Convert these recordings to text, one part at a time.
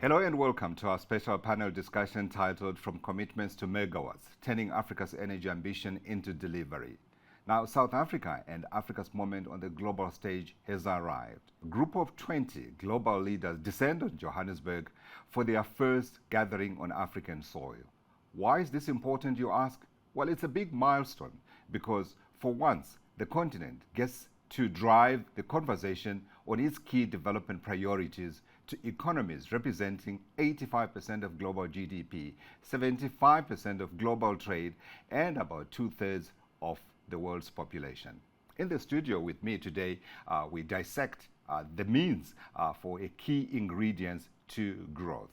Hello and welcome to our special panel discussion titled From Commitments to Megawatts, Turning Africa's Energy Ambition into Delivery. Now, South Africa and Africa's moment on the global stage has arrived. A group of 20 global leaders descend on Johannesburg for their first gathering on African soil. Why is this important, you ask? Well, it's a big milestone because, for once, the continent gets to drive the conversation on its key development priorities to economies representing 85% of global GDP, 75% of global trade, and about 2/3 of the world's population. In the studio with me today, we dissect the means for a key ingredients to growth,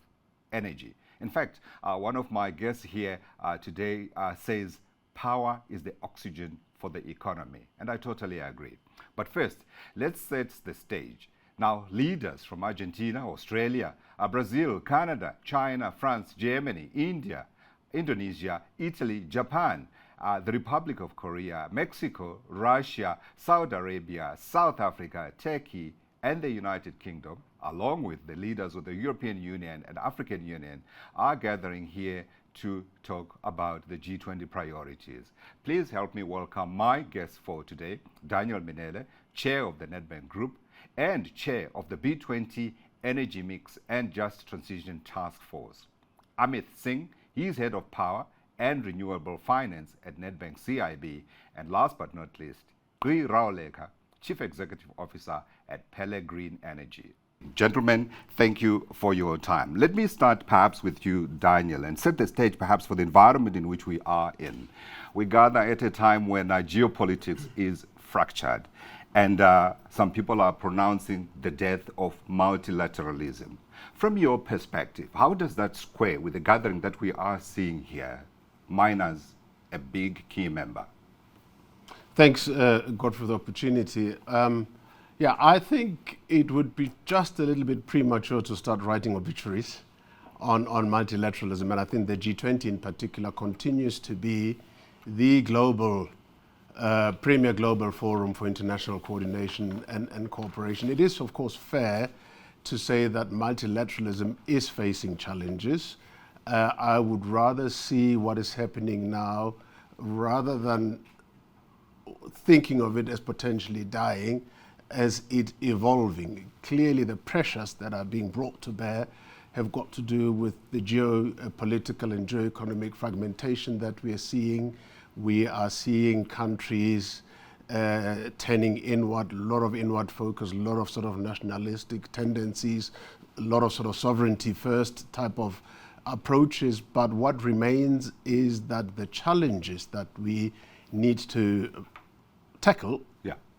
energy. In fact, one of my guests here today says power is the oxygen for the economy, and I totally agree. But first, let's set the stage. Now, leaders from Argentina, Australia, Brazil, Canada, China, France, Germany, India, Indonesia, Italy, Japan, the Republic of Korea, Mexico, Russia, Saudi Arabia, South Africa, Turkey, and the United Kingdom, along with the leaders of the European Union and African Union, are gathering here to talk about the G20 priorities. Please help me welcome my guests for today, Daniel Minele, Chair of the Nedbank Group, and Chair of the B20 Energy Mix and Just Transition Task Force. Amit Singh, he is Head of Power and Renewable Finance at Nedbank CIB. And last but not least, Gri Raoleka, Chief Executive Officer at Pele Green Energy. Gentlemen, thank you for your time. Let me start perhaps with you, Daniel, and set the stage perhaps for the environment in which we are in. We gather at a time when geopolitics is fractured, and some people are pronouncing the death of multilateralism. From your perspective, how does that square with the gathering that we are seeing here, mine as a big key member? Thanks, God, for the opportunity. I think it would be just a little bit premature to start writing obituaries on multilateralism, and I think the G20 in particular continues to be the global premier global forum for international coordination and cooperation. It is, of course, fair to say that multilateralism is facing challenges. I would rather see what is happening now rather than thinking of it as potentially dying, as it evolving. Clearly, the pressures that are being brought to bear have got to do with the geopolitical and geoeconomic fragmentation that we are seeing. We are seeing countries turning inward, a lot of inward focus, a lot of sort of nationalistic tendencies, a lot of sort of sovereignty first type of approaches. But what remains is that the challenges that we need to tackle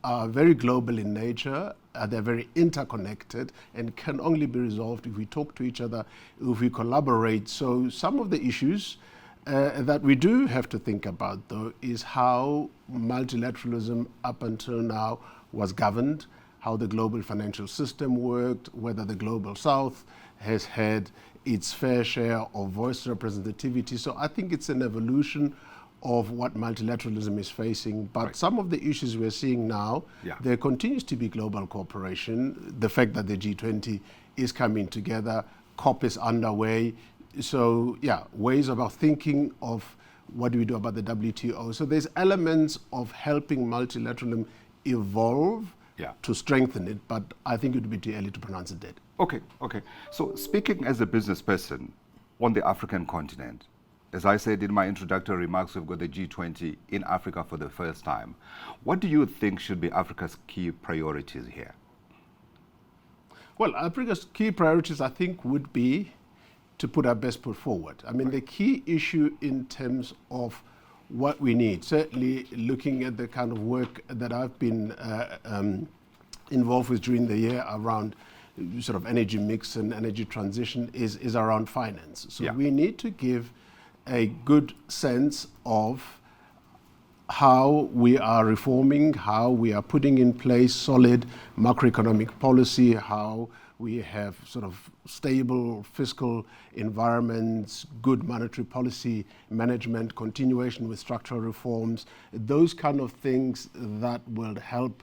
are very global in nature. They're very interconnected and can only be resolved if we talk to each other, if we collaborate. So some of the issues that we do have to think about, though, is how multilateralism up until now was governed, how the global financial system worked, whether the global south has had its fair share of voice representativity. So I think it's an evolution of what multilateralism is facing. But some of the issues we're seeing now, there continues to be global cooperation. The fact that the G20 is coming together, COP is underway. So ways about thinking of what do we do about the WTO. So there's elements of helping multilateralism evolve to strengthen it, but I think it would be too early to pronounce it dead. Okay. So speaking as a business person on the African continent, as I said in my introductory remarks, we've got the G20 in Africa for the first time. What do you think should be Africa's key priorities here? Well, Africa's key priorities, I think, would be to put our best foot forward. I mean, the key issue in terms of what we need, certainly looking at the kind of work that I've been involved with during the year around sort of energy mix and energy transition is around finance. So we need to give a good sense of how we are reforming, how we are putting in place solid macroeconomic policy, how we have sort of stable fiscal environments, good monetary policy management, continuation with structural reforms, those kind of things that will help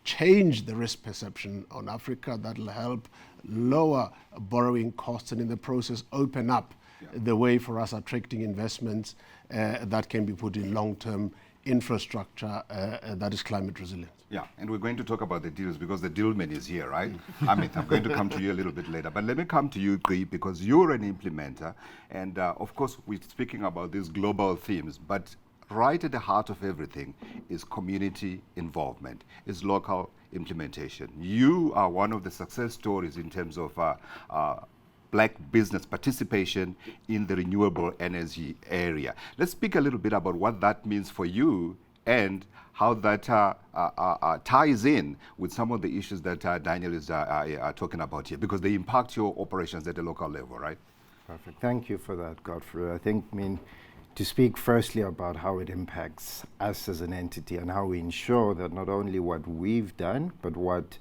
change the risk perception on Africa. That'll help lower borrowing costs and in the process open up the way for us attracting investments that can be put in long-term infrastructure that is climate resilient. Yeah, and we're going to talk about the deals because the dealman is here, right? Amit, I'm going to come to you a little bit later. But let me come to you, Gri, because you're an implementer. And of course, we're speaking about these global themes, but right at the heart of everything is community involvement, is local implementation. You are one of the success stories in terms of Black business participation in the renewable energy area. Let's speak a little bit about what that means for you and how that ties in with some of the issues that Daniel is talking about here, because they impact your operations at the local level, right? Perfect. Thank you for that, Godfrey. I think, to speak firstly about how it impacts us as an entity and how we ensure that not only what we've done, but what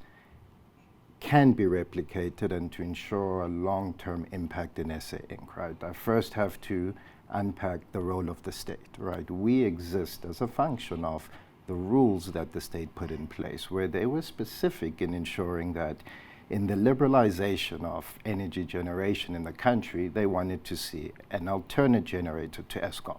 can be replicated and to ensure a long-term impact in SA Inc., right? I first have to unpack the role of the state, right? We exist as a function of the rules that the state put in place, where they were specific in ensuring that in the liberalization of energy generation in the country, they wanted to see an alternate generator to Eskom.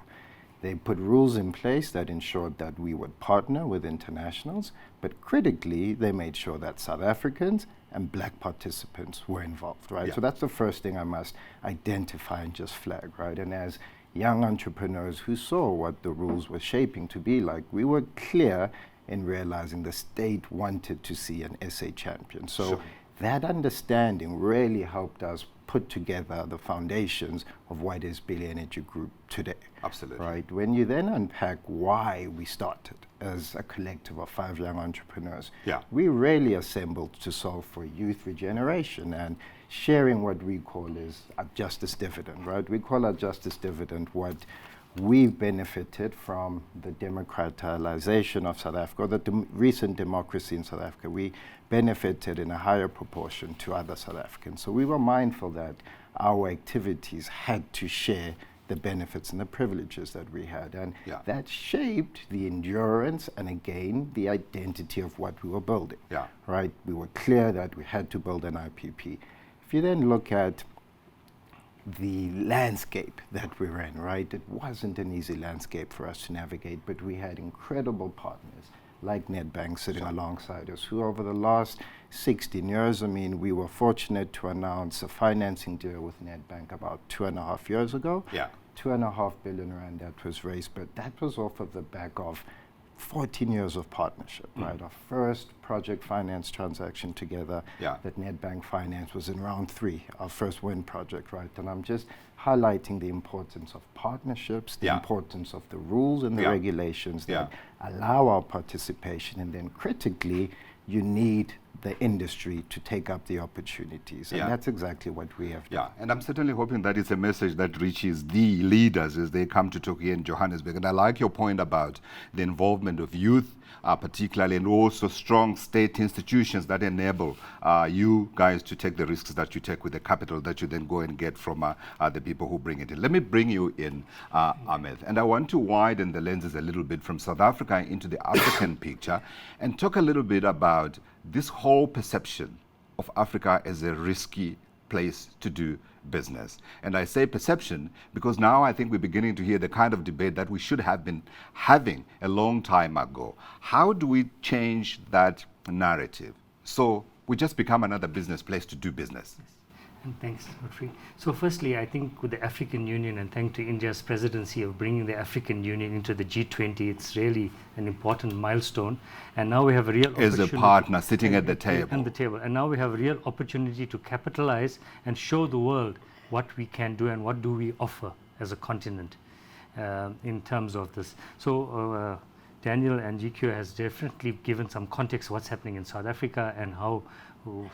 They put rules in place that ensured that we would partner with internationals, but critically, they made sure that South Africans and Black participants were involved, right? So that's the first thing I must identify and just flag, right? And as young entrepreneurs who saw what the rules were shaping to be like, we were clear in realizing the state wanted to see an SA champion. So that understanding really helped us put together the foundations of what is Billy Energy Group today. Absolutely. Right? When you then unpack why we started as a collective of 5 young entrepreneurs, we really assembled to solve for youth regeneration and sharing what we call is a justice dividend, right? We call our justice dividend what we've benefited from the democratization of South Africa, or the recent democracy in South Africa. We benefited in a higher proportion to other South Africans. So we were mindful that our activities had to share the benefits and the privileges that we had. And that shaped the endurance and, again, the identity of what we were building. Right? We were clear that we had to build an IPP. If you then look at the landscape that we're in, right? It wasn't an easy landscape for us to navigate, but we had incredible partners like Nedbank sitting alongside us, who over the last 16 years, we were fortunate to announce a financing deal with Nedbank about 2.5 years ago. 2.5 billion rand that was raised, but that was off of the back of 14 years of partnership, right? Our first project finance transaction together that Nedbank financed was in round 3, our first wind project, right? And I'm just highlighting the importance of partnerships, the importance of the rules and the regulations that allow our participation, and then critically, you need the industry to take up the opportunities. And that's exactly what we have done. And I'm certainly hoping that it's a message that reaches the leaders as they come to talk here in Johannesburg. And I like your point about the involvement of youth, particularly, and also strong state institutions that enable you guys to take the risks that you take with the capital that you then go and get from the people who bring it in. Let me bring you in, Ahmed. And I want to widen the lenses a little bit from South Africa into the African picture and talk a little bit about this whole perception of Africa as a risky place to do business. And I say perception because now I think we're beginning to hear the kind of debate that we should have been having a long time ago. How do we change that narrative so we just become another business place to do business? And thanks, Godfrey. So firstly, I think with the African Union, and thanks to India's presidency of bringing the African Union into the G20, it's really an important milestone. And now we have a real opportunity. As a partner sitting at the table. And now we have a real opportunity to capitalize and show the world what we can do and what do we offer as a continent in terms of this. So Daniel and GQ has definitely given some context of what's happening in South Africa and how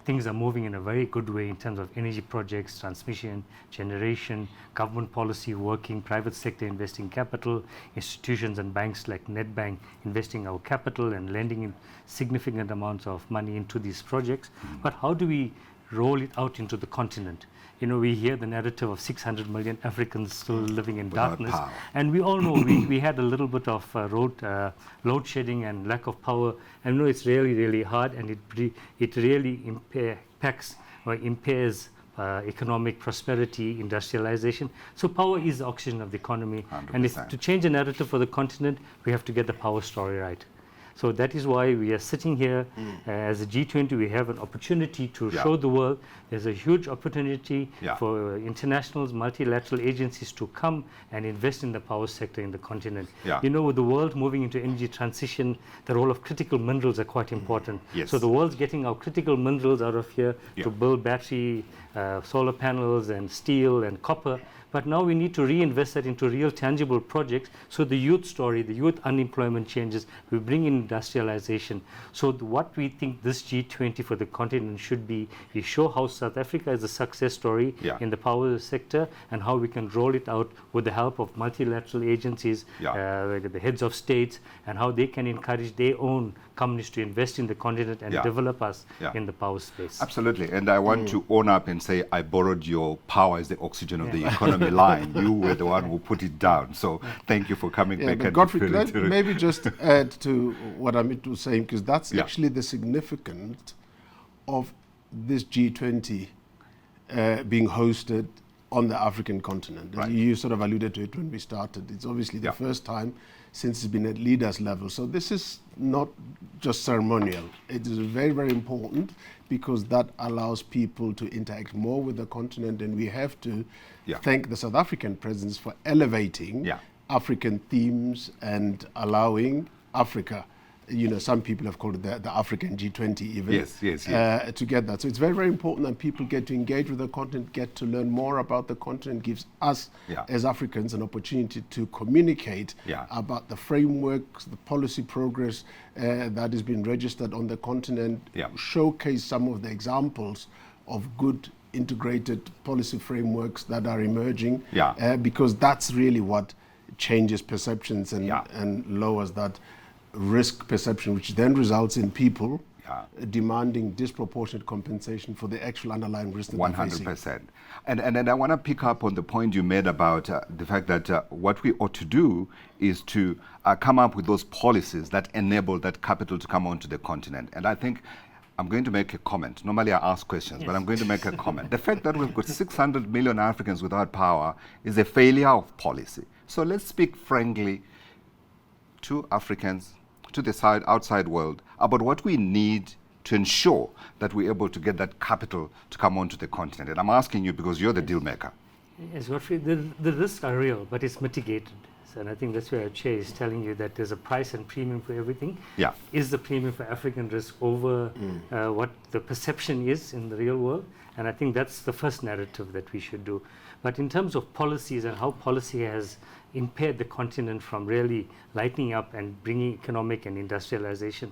things are moving in a very good way in terms of energy projects, transmission, generation, government policy working, private sector investing capital, institutions and banks like Nedbank investing our capital and lending in significant amounts of money into these projects. But how do we roll it out into the continent. You know, we hear the narrative of 600 million Africans still living in darkness. Power. And we all know we had a little bit of load shedding and lack of power. And you know, it's really, really hard, and it really impacts or impairs economic prosperity, industrialization. So power is the oxygen of the economy. 100%. And if to change the narrative for the continent, we have to get the power story right. So that is why we are sitting here as a G20. We have an opportunity to show the world there's a huge opportunity for internationals, multilateral agencies to come and invest in the power sector in the continent. You know, with the world moving into energy transition, the role of critical minerals are quite important. So the world's getting our critical minerals out of here to build battery, solar panels and steel and copper. But now we need to reinvest that into real tangible projects. So the youth story, the youth unemployment changes, we bring in industrialization. So what we think this G20 for the continent should be, we show how South Africa is a success story in the power sector and how we can roll it out with the help of multilateral agencies, the heads of states, and how they can encourage their own companies to invest in the continent and develop us in the power space. Absolutely. And I want to own up and say I borrowed your power as the oxygen of the economy line. You were the one who put it down. So thank you for coming back. But Godfrey, could I maybe just add to what Amit was saying, because that's actually the significance of this G20 being hosted on the African continent. You sort of alluded to it when we started. It's obviously the first time since it's been at leaders level. So this is not just ceremonial. It is very, very important because that allows people to interact more with the continent, and we have to thank the South African presence for elevating African themes and allowing Africa, you know, some people have called it the African G20 even, to get that. So it's very, very important that people get to engage with the continent, get to learn more about the continent, gives us as Africans an opportunity to communicate about the frameworks, the policy progress that has been registered on the continent, showcase some of the examples of good integrated policy frameworks that are emerging, because that's really what changes perceptions and lowers that risk perception, which then results in people demanding disproportionate compensation for the actual underlying risk that 100%. And I want to pick up on the point you made about the fact that what we ought to do is to come up with those policies that enable that capital to come onto the continent. And I think I'm going to make a comment. Normally I ask questions, but I'm going to make a comment. The fact that we've got 600 million Africans without power is a failure of policy. So let's speak frankly to Africans, to the outside world, about what we need to ensure that we're able to get that capital to come onto the continent. And I'm asking you because you're the deal maker. Yes, Godfrey, the risks are real, but it's mitigated. And I think that's where Che is telling you that there's a price and premium for everything. Is the premium for African risk over what the perception is in the real world? And I think that's the first narrative that we should do. But in terms of policies and how policy has impaired the continent from really lightening up and bringing economic and industrialization.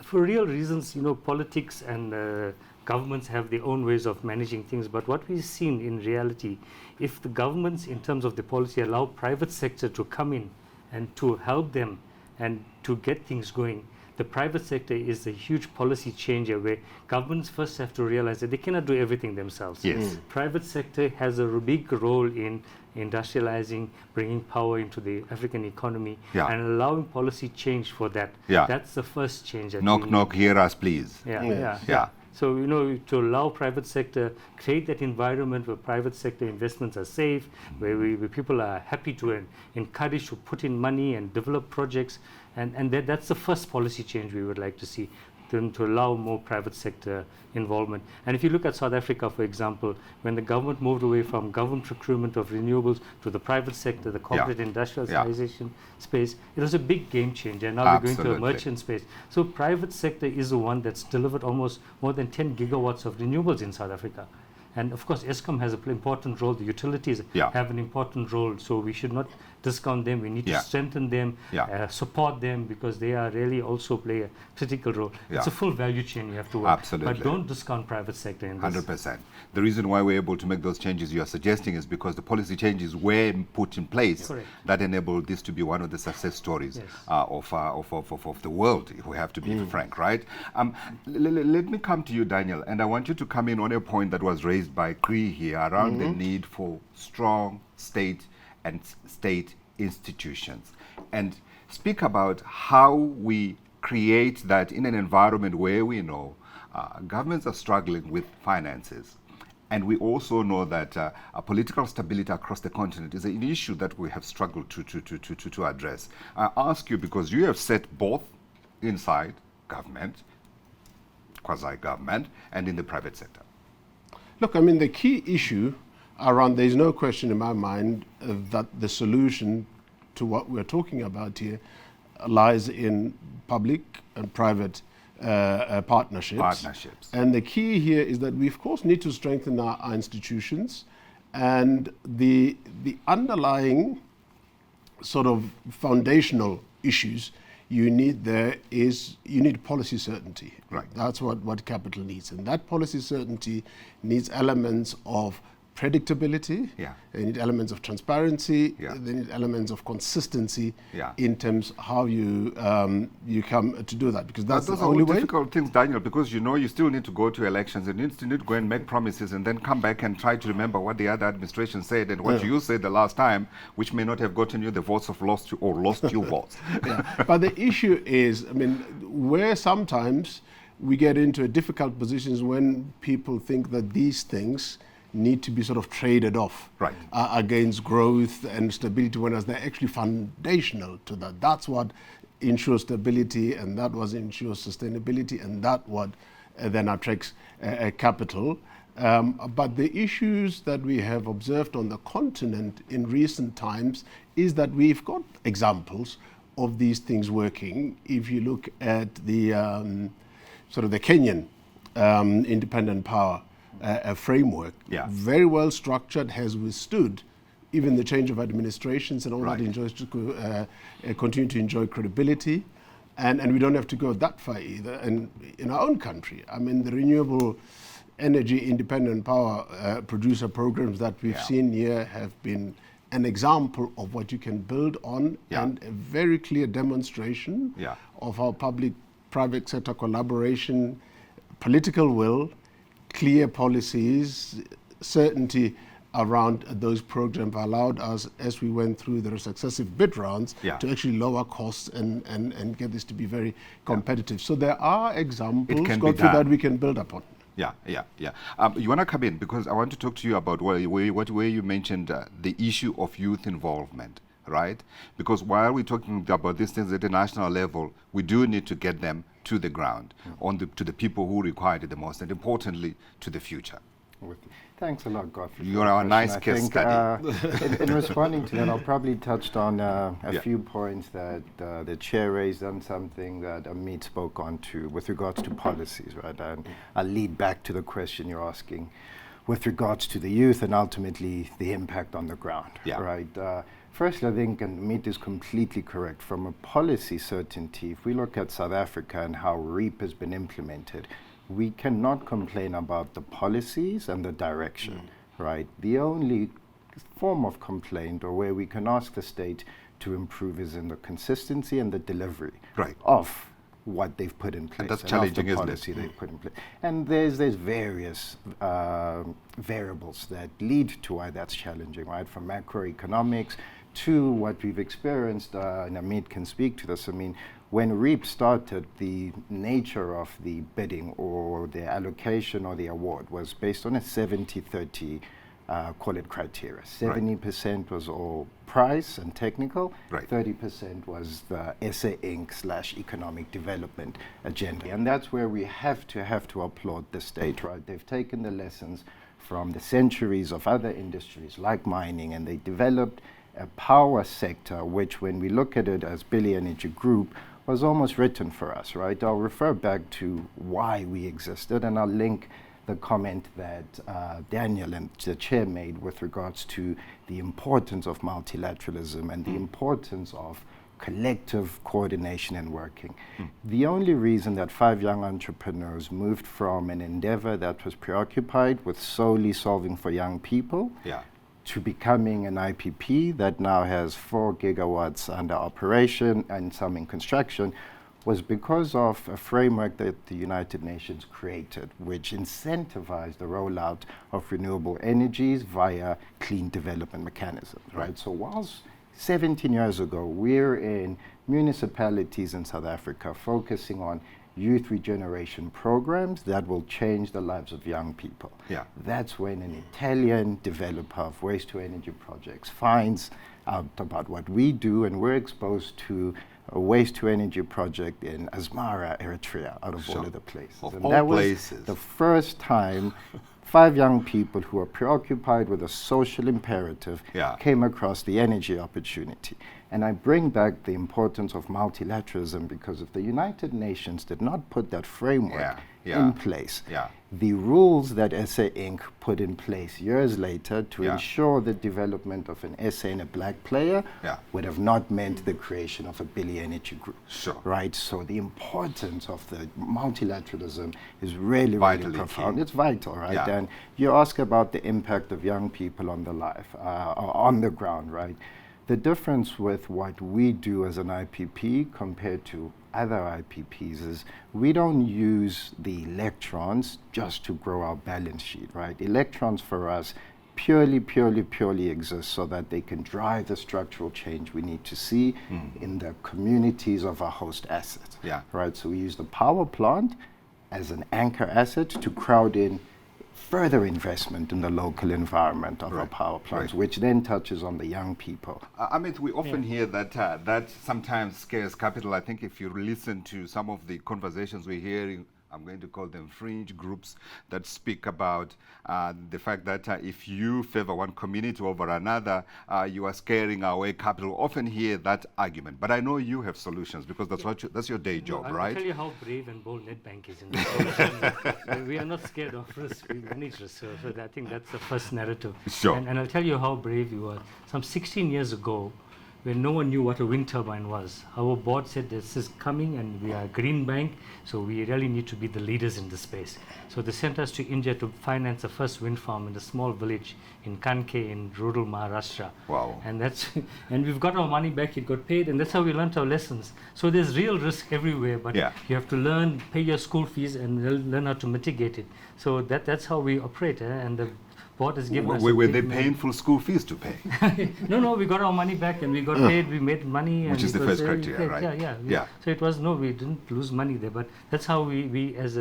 For real reasons, you know, politics and governments have their own ways of managing things. But what we've seen in reality, if the governments, in terms of the policy, allow private sector to come in and to help them and to get things going, the private sector is a huge policy changer where governments first have to realize that they cannot do everything themselves. Private sector has a big role in industrializing, bringing power into the African economy, and allowing policy change for that. That's the first change. That knock, knock, hear us, please. So, you know, to allow private sector, create that environment where private sector investments are safe, where people are happy to encourage to put in money and develop projects. And that's the first policy change we would like to see, to allow more private sector involvement. And if you look at South Africa, for example, when the government moved away from government procurement of renewables to the private sector, the corporate industrialization space, it was a big game changer. And now we're going to a merchant space. So private sector is the one that's delivered almost more than 10 gigawatts of renewables in South Africa. And of course, Eskom has an important role. The utilities have an important role. So we should not discount them. We need to strengthen them, support them, because they are really also play a critical role. It's a full value chain you have to work. Absolutely. But don't discount private sector in this. 100%. The reason why we're able to make those changes you are suggesting is because the policy changes were put in place that enabled this to be one of the success stories of the world, if we have to be frank, right? Let me come to you, Daniel, and I want you to come in on a point that was raised by Cree here around the need for strong state and state institutions, and speak about how we create that in an environment where we know governments are struggling with finances. And we also know that political stability across the continent is an issue that we have struggled to address. I ask you because you have sat both inside government, quasi-government, and in the private sector. Look, I mean, the key issue around, there's no question in my mind that the solution to what we're talking about here lies in public and private partnerships. And the key here is that we, of course, need to strengthen our institutions, and the underlying sort of foundational issues you need there is you need policy certainty. Right. That's what capital needs, and that policy certainty needs elements of predictability. They need elements of transparency. They need elements of consistency in terms of how you come to do that, because that's those the only are way. difficult things, Daniel, because you know you still need to go to elections and you need to go and make promises and then come back and try to remember what the other administration said and what you said the last time, which may not have gotten you the votes of lost you votes. But the issue is, I mean, where sometimes we get into difficult positions when people think that these things need to be sort of traded off against growth and stability, whereas they're actually foundational to that. That's what ensures stability, and that what ensures sustainability, and that what then attracts capital. But the issues that we have observed on the continent in recent times is that we've got examples of these things working. If you look at the sort of the Kenyan independent power framework, very well structured, has withstood even the change of administrations, and all that enjoys to continue to enjoy credibility. And we don't have to go that far either. And in our own country, I mean, the renewable energy independent power producer programs that we've seen here have been an example of what you can build on, and a very clear demonstration of how public-private sector collaboration, political will, clear policies, certainty around those programs allowed us, as we went through the successive bid rounds, to actually lower costs and get this to be very competitive. So there are examples, Godfrey, that we can build upon. You want to come in because I want to talk to you about where you mentioned the issue of youth involvement, right? Because while we're talking about these things at a national level, we do need to get them to the ground, to the people who require it the most, and importantly, to the future. Thanks a lot, Godfrey. You're a nice case study. In responding to that, I'll probably touched on a few points that the chair raised, and something that Amit spoke on to with regards to policies, right? And I'll lead back to the question you're asking with regards to the youth and ultimately the impact on the ground, right? Firstly, I think, and Amit is completely correct, from a policy certainty, if we look at South Africa and how REAP has been implemented, we cannot complain about the policies and the direction, right? The only form of complaint, or where we can ask the state to improve, is in the consistency and the delivery of what they've put in place. And that's challenging, isn't it? They've put in place. And there's various variables that lead to why that's challenging, right? From macroeconomics to what we've experienced, and Amit can speak to this. I mean, when REAP started, the nature of the bidding or the allocation or the award was based on a 70-30 call it criteria. 70% was all price and technical, 30% was the SA Inc. / economic development agenda. And that's where we have to applaud the state, right? They've taken the lessons from the centuries of other industries like mining, and they developed a power sector, which when we look at it as Billy Energy Group, was almost written for us, right? I'll refer back to why we existed, and I'll link the comment that Daniel and the chair made with regards to the importance of multilateralism and the importance of collective coordination and working. The only reason that 5 young entrepreneurs moved from an endeavor that was preoccupied with solely solving for young people to becoming an IPP that now has 4 gigawatts under operation and some in construction was because of a framework that the United Nations created, which incentivized the rollout of renewable energies via clean development mechanisms, right? So whilst 17 years ago, we're in municipalities in South Africa focusing on youth regeneration programs that will change the lives of young people. That's when an Italian developer of waste-to-energy projects finds out about what we do, and we're exposed to a waste-to-energy project in Asmara, Eritrea, out of all of the places. And that was the first time 5 young people who are preoccupied with a social imperative came across the energy opportunity. And I bring back the importance of multilateralism because if the United Nations did not put that framework in place, the rules that SA Inc. put in place years later to ensure the development of an SA and a black player would have not meant the creation of a Billy Energy Group. Right? So the importance of the multilateralism is really, really profound. It's vital, right? And you ask about the impact of young people on the life, on the ground, right? The difference with what we do as an IPP compared to other IPPs is we don't use the electrons just to grow our balance sheet, right? Electrons for us purely exist so that they can drive the structural change we need to see in the communities of our host assets, right? So we use the power plant as an anchor asset to crowd in further investment in the local environment of our power plants, which then touches on the young people. Amit, we often hear that that sometimes scarce capital. I think if you listen to some of the conversations we're hearing, I'm going to call them fringe groups that speak about the fact that if you favor one community over another, you are scaring away capital. Often hear that argument, but I know you have solutions because that's what that's your day job, right? I'll tell you how brave and bold Nedbank is in this solution. We are not scared of risk. We manage risk. So I think that's the first narrative. And I'll tell you how brave we were. Some 16 years ago, when no one knew what a wind turbine was, our board said this is coming and we are a green bank, so we really need to be the leaders in this space. So they sent us to India to finance the first wind farm in a small village in Kanke in rural Maharashtra. Wow. And and we've got our money back, it got paid, and that's how we learned our lessons. So there's real risk everywhere, but you have to learn, pay your school fees and learn how to mitigate it. So that's how we operate, and the board has given us. Were they painful school fees to pay? No, we got our money back and we got paid, we made money. Which is the first criteria, right? Yeah. So it was, we didn't lose money there, but that's how we as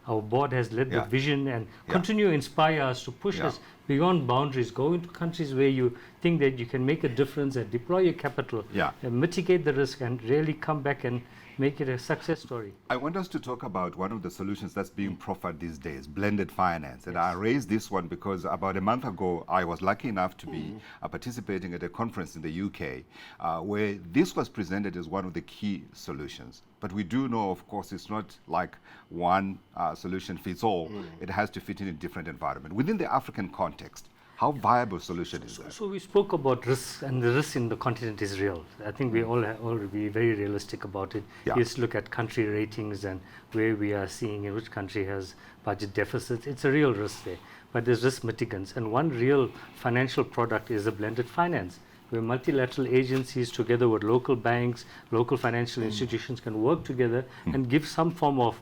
our board has led the vision and continue to inspire us to push us beyond boundaries, go into countries where you think that you can make a difference and deploy your capital, and mitigate the risk and really come back and make it a success story. I want us to talk about one of the solutions that's being proffered these days, blended finance. And I raised this one because about a month ago, I was lucky enough to be participating at a conference in the UK where this was presented as one of the key solutions. But we do know, of course, it's not like one solution fits all. It has to fit in a different environment. Within the African context, how viable a solution is that? So we spoke about risks, and the risk in the continent is real. I think we all be very realistic about it. Just look at country ratings and where we are seeing in which country has budget deficits. It's a real risk there, but there's risk mitigants. And one real financial product is a blended finance, where multilateral agencies together with local banks, local financial institutions can work together and give some form of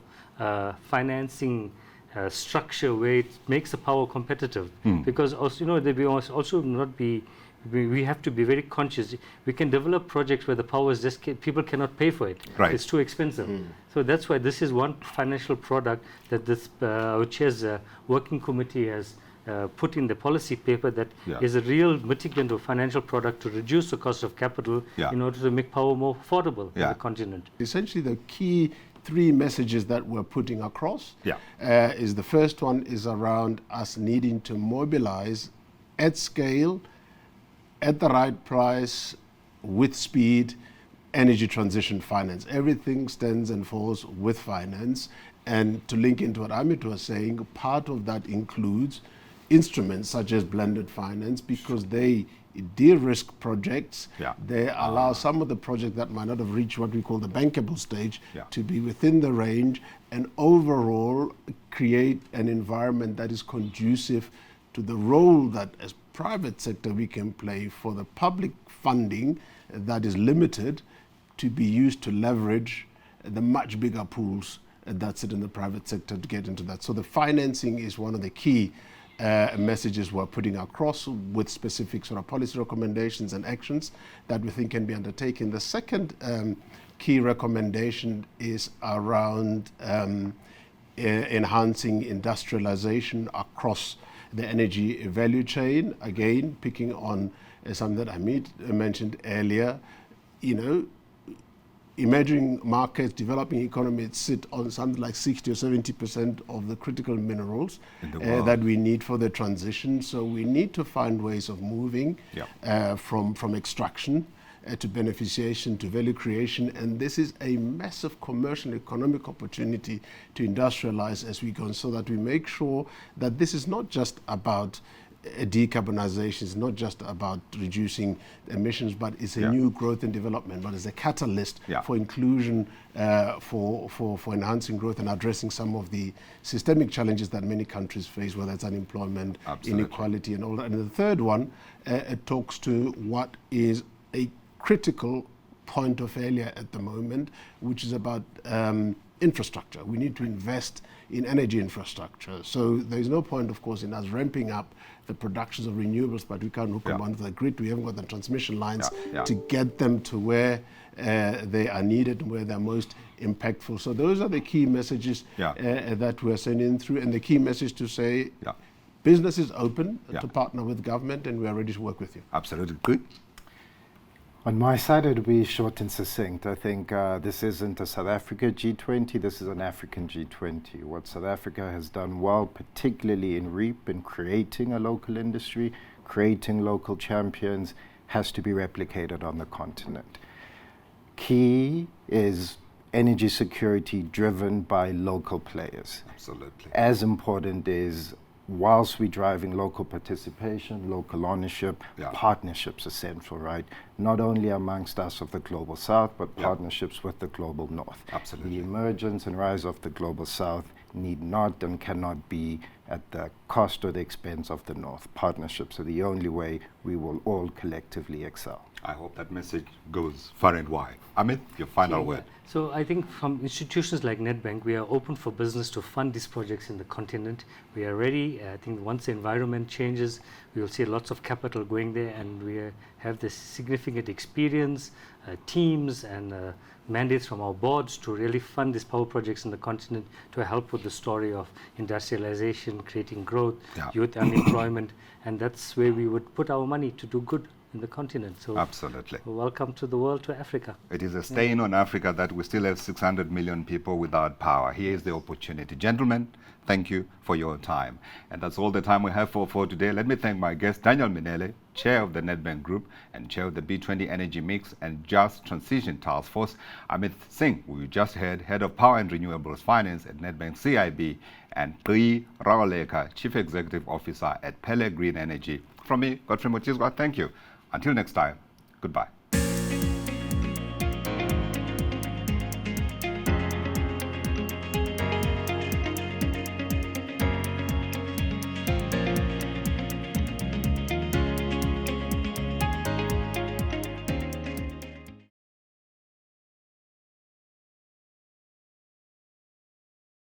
financing structure where it makes the power competitive, because also we also not be we have to be very conscious. We can develop projects where the power is just people cannot pay for it. It's too expensive. So that's why this is one financial product that this our chair's working committee has put in the policy paper that is a real mitigant of financial product to reduce the cost of capital in order to make power more affordable in the continent. Essentially, the key 3 messages that we're putting across is the first one is around us needing to mobilize at scale, at the right price, with speed, energy transition finance. Everything stands and falls with finance. And to link into what Amit was saying, part of that includes instruments such as blended finance, because they de-risk projects. They allow some of the projects that might not have reached what we call the bankable stage to be within the range, and overall create an environment that is conducive to the role that as private sector we can play for the public funding that is limited to be used to leverage the much bigger pools that sit in the private sector to get into that. So the financing is one of the key messages we're putting across, with specific sort of policy recommendations and actions that we think can be undertaken. The second key recommendation is around enhancing industrialization across the energy value chain. Again, picking on something that Amit mentioned earlier, emerging markets, developing economies sit on something like 60 or 70% of the critical minerals that we need for the transition. So we need to find ways of moving from extraction to beneficiation to value creation. And this is a massive commercial economic opportunity to industrialize as we go, so that we make sure that this is not just about decarbonization, is not just about reducing emissions, but it's a new growth and development, but it's a catalyst for inclusion, for enhancing growth and addressing some of the systemic challenges that many countries face, whether it's unemployment, inequality, and all that. And the third one, it talks to what is a critical point of failure at the moment, which is about infrastructure. We need to invest in energy infrastructure. So there's no point, of course, in us ramping up the productions of renewables, but we can't hook them onto the grid. We haven't got the transmission lines to get them to where they are needed and where they're most impactful. So those are the key messages that we're sending through, and the key message to say business is open to partner with government, and we are ready to work with you. Absolutely. Good. On my side, it would be short and succinct. I think this isn't a South Africa G20, this is an African G20. What South Africa has done well, particularly in REAP, in creating a local industry, creating local champions, has to be replicated on the continent. Key is energy security driven by local players. Absolutely. As important is, whilst we're driving local participation, local ownership, partnerships are central, right? Not only amongst us of the Global South, but partnerships with the Global North. Absolutely. The emergence and rise of the Global South need not and cannot be at the cost or the expense of the North. Partnerships are the only way we will all collectively excel. I hope that message goes far and wide. Amit, your final word. So I think from institutions like Nedbank, we are open for business to fund these projects in the continent. We are ready. I think once the environment changes, we will see lots of capital going there, and we have this significant experience, teams and mandates from our boards to really fund these power projects in the continent to help with the story of industrialization, creating growth, youth unemployment, and that's where we would put our money to do good in the continent. So absolutely. Welcome to the world, to Africa. It is a stain on Africa that we still have 600 million people without power. Here is the opportunity. Gentlemen, thank you for your time. And that's all the time we have for today. Let me thank my guest, Daniel Minele, Chair of the Nedbank Group and Chair of the B20 Energy Mix and Just Transition Task Force, Amit Singh, who you just heard, Head of Power and Renewables Finance at Nedbank CIB, and Pri Rawaleka, Chief Executive Officer at Pele Green Energy. From me, Godfrey Mochizwa, thank you. Until next time, goodbye.